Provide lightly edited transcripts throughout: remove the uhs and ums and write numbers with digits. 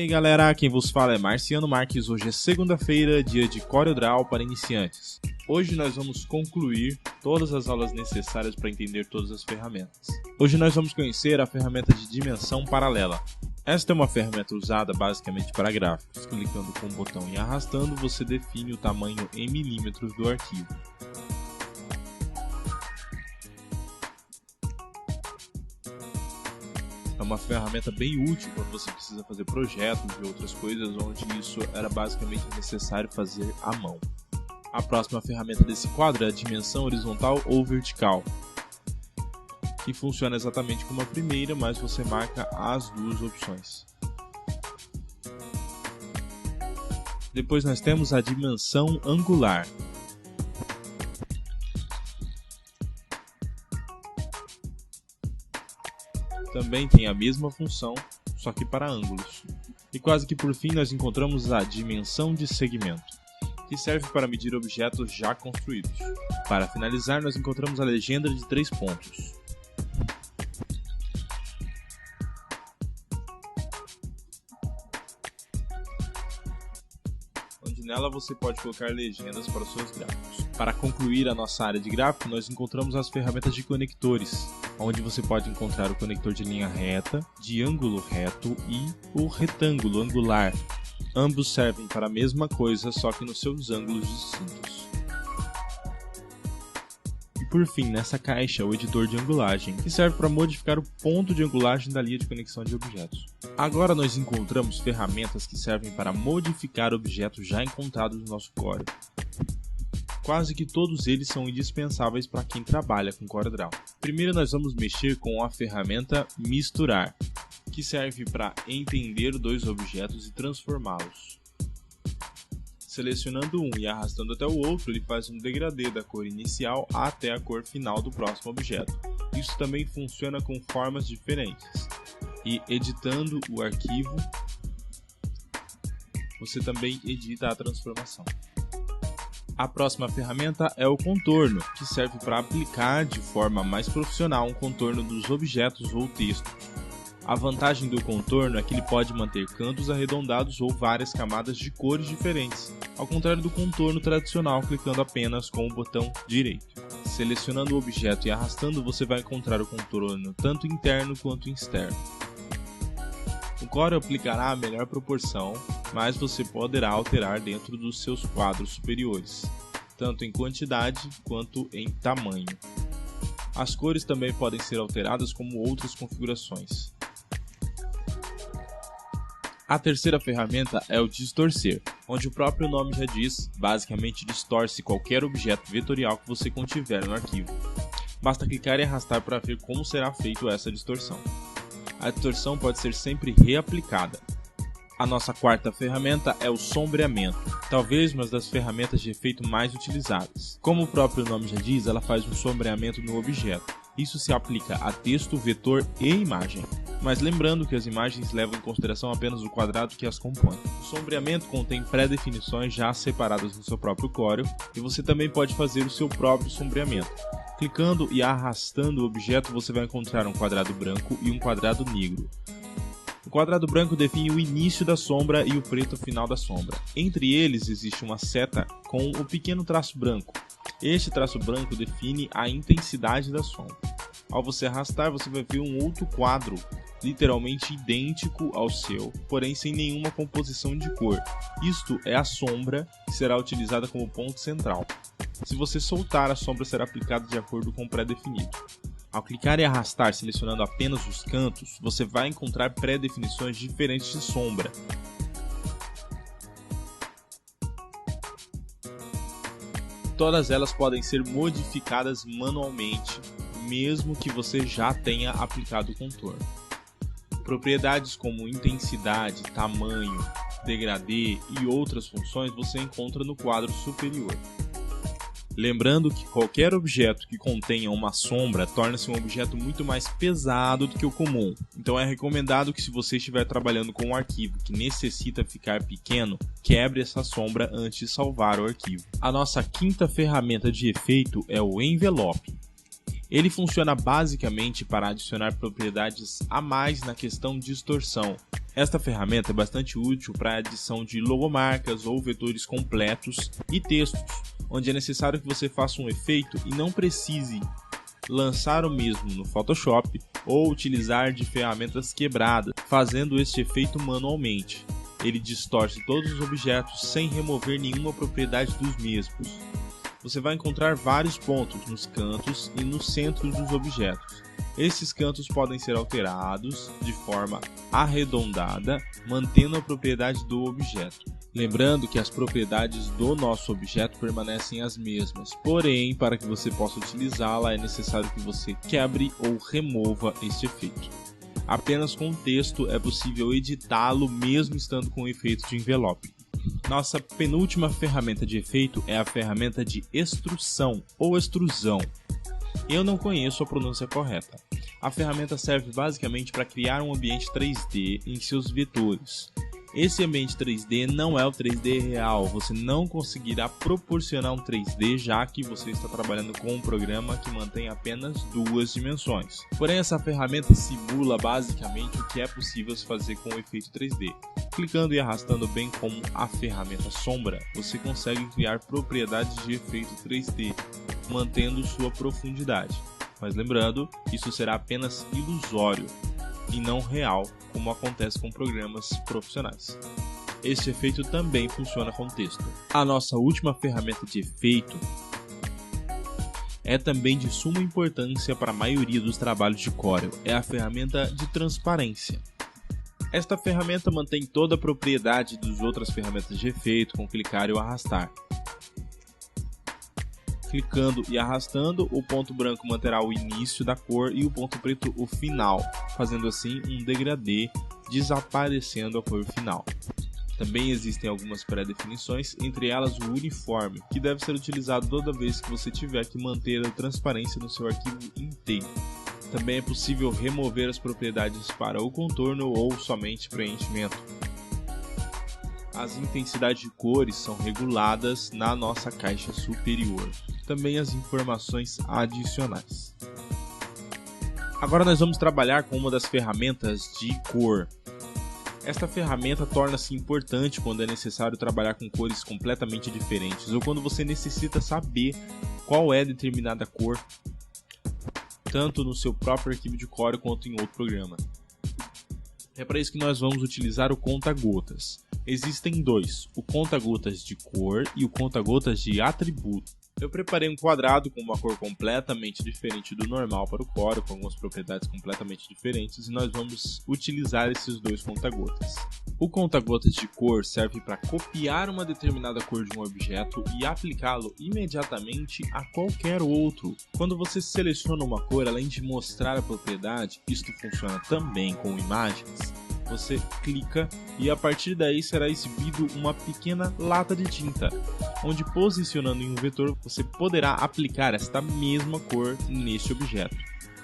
aí galera, quem vos fala é Marciano Marques. Hoje é segunda-feira, dia de CorelDRAW para iniciantes. Hoje nós vamos concluir todas as aulas necessárias para entender todas as ferramentas. Hoje nós vamos conhecer a ferramenta de dimensão paralela. Esta é uma ferramenta usada basicamente para gráficos. Clicando com o botão e arrastando, você define o tamanho em milímetros do arquivo. É uma ferramenta bem útil quando você precisa fazer projetos e outras coisas onde isso era basicamente necessário fazer à mão. A próxima ferramenta desse quadro é a dimensão horizontal ou vertical, que funciona exatamente como a primeira, mas você marca as duas opções. Depois nós temos a dimensão angular. Também tem a mesma função, só que para ângulos. E quase que por fim nós encontramos a dimensão de segmento, que serve para medir objetos já construídos. Para finalizar, nós encontramos a legenda de 3 pontos. Onde nela você pode colocar legendas para os seus gráficos. Para concluir a nossa área de gráfico, nós encontramos as ferramentas de conectores, onde você pode encontrar o conector de linha reta, de ângulo reto e o retângulo angular. Ambos servem para a mesma coisa, só que nos seus ângulos distintos. E por fim, nessa caixa, o editor de angulagem, que serve para modificar o ponto de angulagem da linha de conexão de objetos. Agora nós encontramos ferramentas que servem para modificar objetos já encontrados no nosso Corel. Quase que todos eles são indispensáveis para quem trabalha com CorelDRAW. Primeiro nós vamos mexer com a ferramenta misturar, que serve para entender dois objetos e transformá-los. Selecionando um e arrastando até o outro, ele faz um degradê da cor inicial até a cor final do próximo objeto. Isso também funciona com formas diferentes. E editando o arquivo, você também edita a transformação. A próxima ferramenta é o contorno, que serve para aplicar de forma mais profissional um contorno dos objetos ou textos. A vantagem do contorno é que ele pode manter cantos arredondados ou várias camadas de cores diferentes, ao contrário do contorno tradicional clicando apenas com o botão direito. Selecionando o objeto e arrastando, você vai encontrar o contorno tanto interno quanto externo. O Corel aplicará a melhor proporção, mas você poderá alterar dentro dos seus quadros superiores, tanto em quantidade quanto em tamanho. As cores também podem ser alteradas como outras configurações. A terceira ferramenta é o distorcer, onde o próprio nome já diz, basicamente distorce qualquer objeto vetorial que você contiver no arquivo. Basta clicar e arrastar para ver como será feita essa distorção. A distorção pode ser sempre reaplicada. A nossa quarta ferramenta é o sombreamento, talvez uma das ferramentas de efeito mais utilizadas. Como o próprio nome já diz, ela faz um sombreamento no objeto. Isso se aplica a texto, vetor e imagem. Mas lembrando que as imagens levam em consideração apenas o quadrado que as compõe. O sombreamento contém pré-definições já separadas no seu próprio Corel e você também pode fazer o seu próprio sombreamento. Clicando e arrastando o objeto, você vai encontrar um quadrado branco e um quadrado negro. O quadrado branco define o início da sombra e o preto o final da sombra. Entre eles existe uma seta com o pequeno traço branco. Este traço branco define a intensidade da sombra. Ao você arrastar, você vai ver um outro quadro literalmente idêntico ao seu, porém sem nenhuma composição de cor. Isto é a sombra que será utilizada como ponto central. Se você soltar, a sombra será aplicada de acordo com o pré-definido. Ao clicar e arrastar selecionando apenas os cantos, você vai encontrar pré-definições diferentes de sombra. Todas elas podem ser modificadas manualmente, mesmo que você já tenha aplicado o contorno. Propriedades como intensidade, tamanho, degradê e outras funções você encontra no quadro superior. Lembrando que qualquer objeto que contenha uma sombra torna-se um objeto muito mais pesado do que o comum. Então é recomendado que, se você estiver trabalhando com um arquivo que necessita ficar pequeno, quebre essa sombra antes de salvar o arquivo. A nossa quinta ferramenta de efeito é o envelope. Ele funciona basicamente para adicionar propriedades a mais na questão distorção, Esta ferramenta é bastante útil para a adição de logomarcas ou vetores completos e textos, onde é necessário que você faça um efeito e não precise lançar o mesmo no Photoshop ou utilizar de ferramentas quebradas, fazendo este efeito manualmente. Ele distorce todos os objetos sem remover nenhuma propriedade dos mesmos. Você vai encontrar vários pontos nos cantos e no centro dos objetos. Esses cantos podem ser alterados de forma arredondada, mantendo a propriedade do objeto. Lembrando que as propriedades do nosso objeto permanecem as mesmas, porém, para que você possa utilizá-la é necessário que você quebre ou remova este efeito. Apenas com texto é possível editá-lo mesmo estando com o efeito de envelope. Nossa penúltima ferramenta de efeito é a ferramenta de extrução ou extrusão. Eu não conheço a pronúncia correta. A ferramenta serve basicamente para criar um ambiente 3D em seus vetores. Esse ambiente 3D não é o 3D real, você não conseguirá proporcionar um 3D já que você está trabalhando com um programa que mantém apenas duas dimensões. Porém, essa ferramenta simula basicamente o que é possível se fazer com o efeito 3D. Clicando e arrastando bem como a ferramenta sombra, você consegue criar propriedades de efeito 3D, mantendo sua profundidade. Mas lembrando, isso será apenas ilusório e não real, como acontece com programas profissionais. Este efeito também funciona com texto. A nossa última ferramenta de efeito é também de suma importância para a maioria dos trabalhos de Corel, é a ferramenta de transparência. Esta ferramenta mantém toda a propriedade das outras ferramentas de efeito com clicar e arrastar. Clicando e arrastando, o ponto branco manterá o início da cor e o ponto preto o final, fazendo assim um degradê, desaparecendo a cor final. Também existem algumas pré-definições, entre elas o uniforme, que deve ser utilizado toda vez que você tiver que manter a transparência no seu arquivo inteiro. Também é possível remover as propriedades para o contorno ou somente preenchimento. As intensidades de cores são reguladas na nossa caixa superior. Também as informações adicionais. Agora nós vamos trabalhar com uma das ferramentas de cor. Esta ferramenta torna-se importante quando é necessário trabalhar com cores completamente diferentes ou quando você necessita saber qual é determinada cor, tanto no seu próprio arquivo de Corel quanto em outro programa. É para isso que nós vamos utilizar o conta-gotas. Existem dois, o conta-gotas de cor e o conta-gotas de atributo. Eu preparei um quadrado com uma cor completamente diferente do normal para o Corel, com algumas propriedades completamente diferentes, e nós vamos utilizar esses dois conta-gotas. O conta-gotas de cor serve para copiar uma determinada cor de um objeto e aplicá-lo imediatamente a qualquer outro. Quando você seleciona uma cor, além de mostrar a propriedade, isto funciona também com imagens. Você clica e a partir daí será exibido uma pequena lata de tinta, onde posicionando em um vetor você poderá aplicar esta mesma cor neste objeto,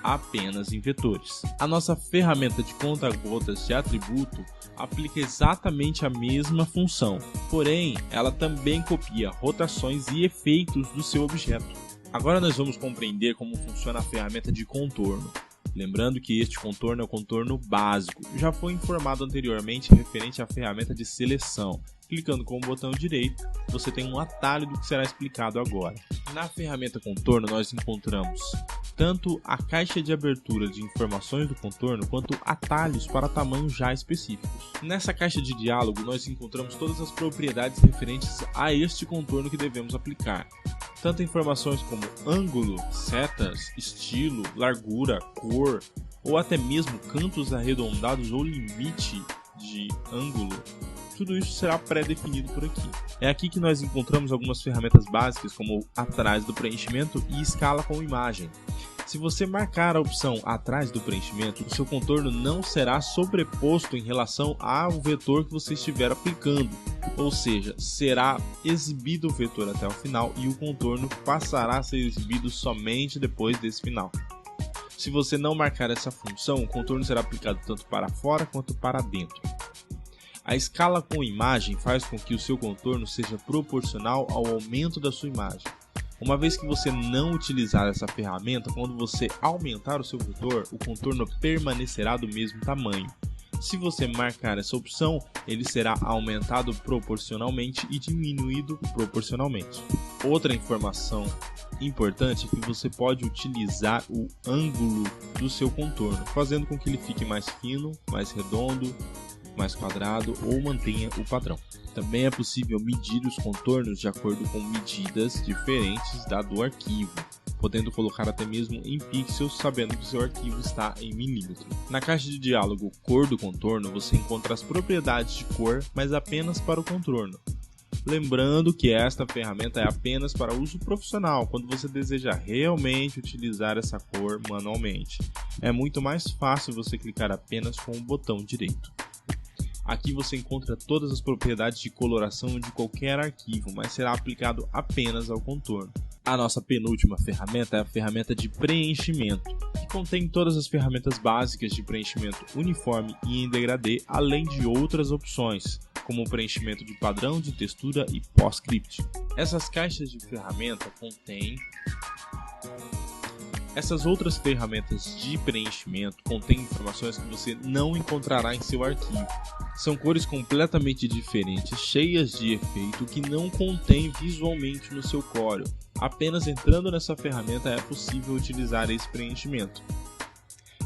apenas em vetores. A nossa ferramenta de conta-gotas de atributo aplica exatamente a mesma função, porém ela também copia rotações e efeitos do seu objeto. Agora nós vamos compreender como funciona a ferramenta de contorno. Lembrando que este contorno é o contorno básico, já foi informado anteriormente referente à ferramenta de seleção. Clicando com o botão direito, você tem um atalho do que será explicado agora. Na ferramenta contorno nós encontramos tanto a caixa de abertura de informações do contorno, quanto atalhos para tamanhos já específicos. Nessa caixa de diálogo nós encontramos todas as propriedades referentes a este contorno que devemos aplicar. Tanto informações como ângulo, setas, estilo, largura, cor, ou até mesmo cantos arredondados ou limite de ângulo. Tudo isso será pré-definido por aqui. É aqui que nós encontramos algumas ferramentas básicas como atrás do preenchimento e escala com imagem. Se você marcar a opção atrás do preenchimento, o seu contorno não será sobreposto em relação ao vetor que você estiver aplicando. Ou seja, será exibido o vetor até o final e o contorno passará a ser exibido somente depois desse final. Se você não marcar essa função, o contorno será aplicado tanto para fora quanto para dentro. A escala com imagem faz com que o seu contorno seja proporcional ao aumento da sua imagem. Uma vez que você não utilizar essa ferramenta, quando você aumentar o seu vetor, o contorno permanecerá do mesmo tamanho. Se você marcar essa opção, ele será aumentado proporcionalmente e diminuído proporcionalmente. Outra informação importante é que você pode utilizar o ângulo do seu contorno, fazendo com que ele fique mais fino, mais redondo, mais quadrado ou mantenha o padrão. Também é possível medir os contornos de acordo com medidas diferentes da do arquivo, podendo colocar até mesmo em pixels, sabendo que seu arquivo está em milímetro. Na caixa de diálogo Cor do contorno, você encontra as propriedades de cor, mas apenas para o contorno. Lembrando que esta ferramenta é apenas para uso profissional, quando você deseja realmente utilizar essa cor manualmente. É muito mais fácil você clicar apenas com o botão direito. Aqui você encontra todas as propriedades de coloração de qualquer arquivo, mas será aplicado apenas ao contorno. A nossa penúltima ferramenta é a ferramenta de preenchimento, que contém todas as ferramentas básicas de preenchimento uniforme e em degradê, além de outras opções, como o preenchimento de padrão, de textura e PostScript. Essas caixas de ferramenta contêm Essas outras ferramentas de preenchimento contêm informações que você não encontrará em seu arquivo. São cores completamente diferentes, cheias de efeito que não contém visualmente no seu Corel. Apenas entrando nessa ferramenta é possível utilizar esse preenchimento.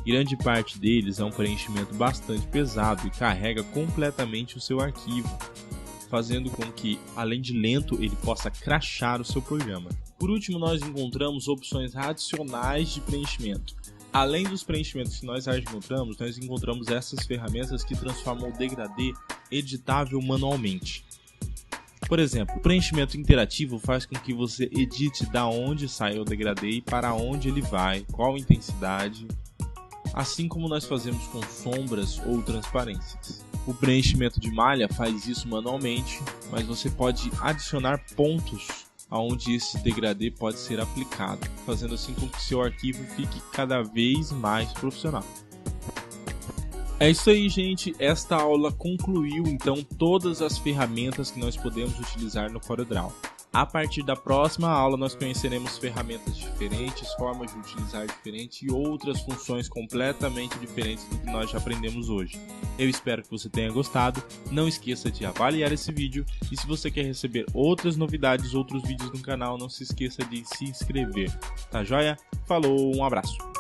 Grande parte deles é um preenchimento bastante pesado e carrega completamente o seu arquivo, fazendo com que, além de lento, ele possa crashar o seu programa. Por último, nós encontramos opções adicionais de preenchimento. Além dos preenchimentos que nós já encontramos, nós encontramos essas ferramentas que transformam o degradê editável manualmente. Por exemplo, o preenchimento interativo faz com que você edite da onde sai o degradê e para onde ele vai, qual intensidade, assim como nós fazemos com sombras ou transparências. O preenchimento de malha faz isso manualmente, mas você pode adicionar pontos aonde esse degradê pode ser aplicado, fazendo assim com que seu arquivo fique cada vez mais profissional. É isso aí, gente. Esta aula concluiu então todas as ferramentas que nós podemos utilizar no CorelDRAW. A partir da próxima aula nós conheceremos ferramentas diferentes, formas de utilizar diferente e outras funções completamente diferentes do que nós já aprendemos hoje. Eu espero que você tenha gostado, não esqueça de avaliar esse vídeo e se você quer receber outras novidades, outros vídeos no canal, não se esqueça de se inscrever. Tá joia? Falou, um abraço!